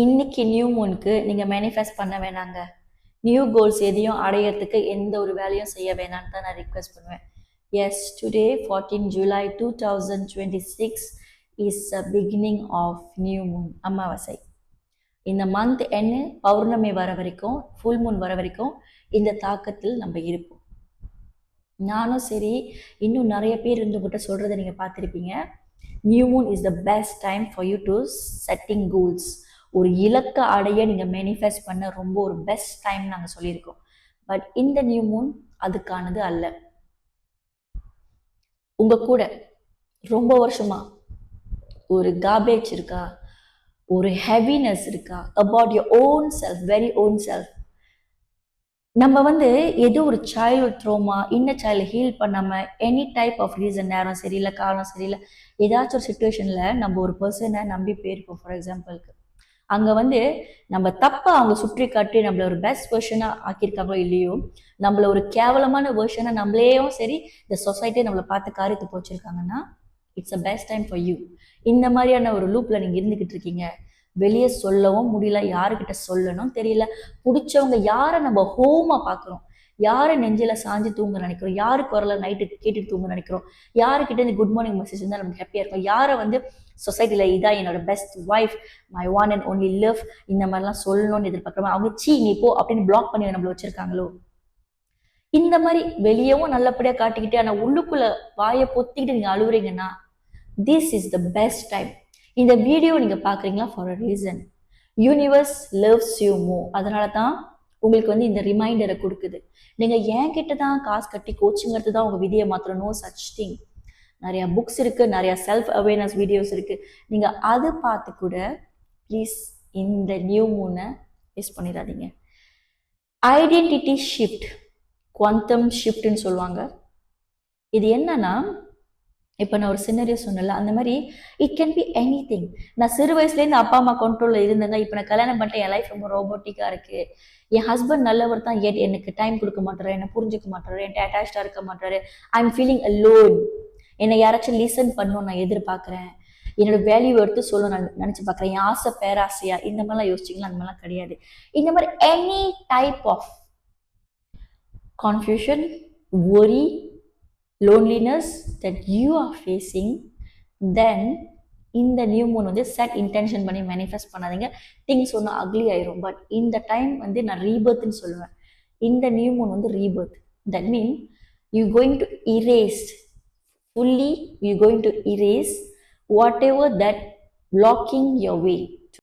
இன்னைக்கு நியூ மூனுக்கு நீங்க மேனிஃபெஸ்ட் பண்ண வேணாங்க. நியூ கோல்ஸ் எதையும் அடையறதுக்கு எந்த ஒரு வேலையும் செய்ய வேணான்னு தான் நான் ரிக்வெஸ்ட் பண்ணுவேன். Yes, today 14 July 2026 is a beginning of new moon, அமாவாசை. இந்த மந்த் என்ன பௌர்ணமி வர வரைக்கும், ஃபுல் மூன் வர வரைக்கும் இந்த தாக்கத்தில் நம்ம இருப்போம். நானும் சரி, இன்னும் நிறைய பேர் இருந்துகிட்ட சொல்றதை நீங்க பார்த்துருப்பீங்க. New Moon is the best time for you to setting goals. ஒரு இலக்கை அடைய நீங்கள் மேனிஃபெஸ்ட் பண்ண ரொம்ப ஒரு பெஸ்ட் டைம் நாங்கள் சொல்லியிருக்கோம். பட் இந்த நியூ மூன் அதுக்கானது அல்ல. உங்க கூட ரொம்ப வருஷமா ஒரு கார்பேஜ் இருக்கா, ஒரு ஹெவினஸ் இருக்கா about your own self, very own self. நம்ம ஏதோ ஒரு child trauma, inner child heal பண்ணாம எனி டைப் ஆஃப் ரீசன், நேரம் சரியில்லை, காலம் சரியில்லை, ஏதாச்சும் ஒரு சுச்சுவேஷன்ல நம்ம ஒரு பர்சனை நம்பி போயிருப்போம். ஃபார் எக்ஸாம்பிளுக்கு அங்கே நம்ம தப்பை அவங்க சுற்றி காட்டி நம்மள ஒரு பெஸ்ட் வெர்ஷனாக ஆக்கியிருக்காங்களோ இல்லையோ, நம்மள ஒரு கேவலமான வெர்ஷனை நம்மளேயும் சரி இந்த சொசைட்டியை நம்மளை பார்த்து காரியத்தை போச்சிருக்காங்கன்னா, it's a best time for you. இந்த மாதிரியான ஒரு லூப்பில் நீங்கள் இருந்துக்கிட்டு இருக்கீங்க. வெளியே சொல்லவும் முடியல, யாருக்கிட்ட சொல்லணும் தெரியல. பிடிச்சவங்க யாரை நம்ம ஹோமாக பார்க்குறோம், யாரை நெஞ்சில சாஞ்சு தூங்க நினைக்கிறோம், யாரு குரலை நைட்டு கேட்டுட்டு தூங்க நினைக்கிறோம், யாருக்கிட்ட இந்த குட் மார்னிங் மெசேஜ் இருந்தால் நமக்கு ஹாப்பியாக இருக்கும், யாரை சொசைட்டியில் இதான் என்னோட best wife, my one and only love, இந்த மாதிரிலாம் சொல்லணும்னு எதிர்பார்க்குறோம். அவங்க நீ போ அப்படின்னு பிளாக் பண்ணி நம்மள வச்சிருக்காங்களோ. இந்த மாதிரி வெளியவும் நல்லபடியாக காட்டிக்கிட்டு ஆனால் உள்ளுக்குள்ள வாயை பொத்திக்கிட்டு நீங்கள் அழுவுறீங்கன்னா, this is the best time. இந்த வீடியோ நீங்கள் பார்க்குறீங்களா for a reason. Universe loves you more. அதனால தான் உங்களுக்கு இந்த ரிமைண்டரை கொடுக்குது. நீங்கள் ஏன் கிட்ட தான் காசு கட்டி கோச்சிங்கிறது தான் உங்கள் விதியை மாத்திரம். No such thing. நிறைய புக்ஸ் இருக்கு, நிறைய செல்ஃப் அவேர்னஸ் வீடியோஸ் இருக்கு. நீங்கள் அது பார்த்து கூட ப்ளீஸ் இந்த நியூ மூனை மிஸ் பண்ணிடாதீங்க. ஐடென்டிட்டி ஷிஃப்ட், குவாண்டம் ஷிஃப்ட்னு சொல்லுவாங்க. இது என்னன்னா, இப்போ நான் ஒரு சின்னரியா சொன்னல, அந்த மாதிரி it can be any thing. நான் சிறு வயசுலேருந்து அப்பா அம்மா கண்ட்ரோலில் இருந்தேங்க. இப்போ நான் கல்யாணம் பண்ணிட்டேன், என் லைஃப் ரொம்ப ரோபோட்டிக்காக இருக்குது. என் ஹஸ்பண்ட் நல்லவர் தான், எனக்கு டைம் கொடுக்க மாட்டாரு, என்னை புரிஞ்சுக்க மாட்டாரு, என்கிட்ட அட்டாச்சாக இருக்க மாட்டாரு. I am feeling alone. என்னை யாராச்சும் லிசன் பண்ணணும் நான் எதிர்பார்க்குறேன். என்னோட வேல்யூ எடுத்து சொல்ல நான் நினச்சி பார்க்குறேன். என் ஆசை பேராசையா இந்த மாதிரிலாம் யோசிச்சிங்களா? அந்த மாதிரிலாம் கிடையாது. இந்த மாதிரி any type of confusion, worry, loneliness that you are facing, then இந்த நியூ மூன் செட் இன்டென்ஷன் பண்ணி மேனிஃபெஸ்ட் பண்ணாதீங்க. திங்ஸ் ஒன்றும் அக்லி ஆயிரும். பட் இந்த டைம் நான் ரீபர்த்னு சொல்லுவேன். இந்த new moon rebirth. That mean you going to erase fully, you going to erase whatever that blocking your way.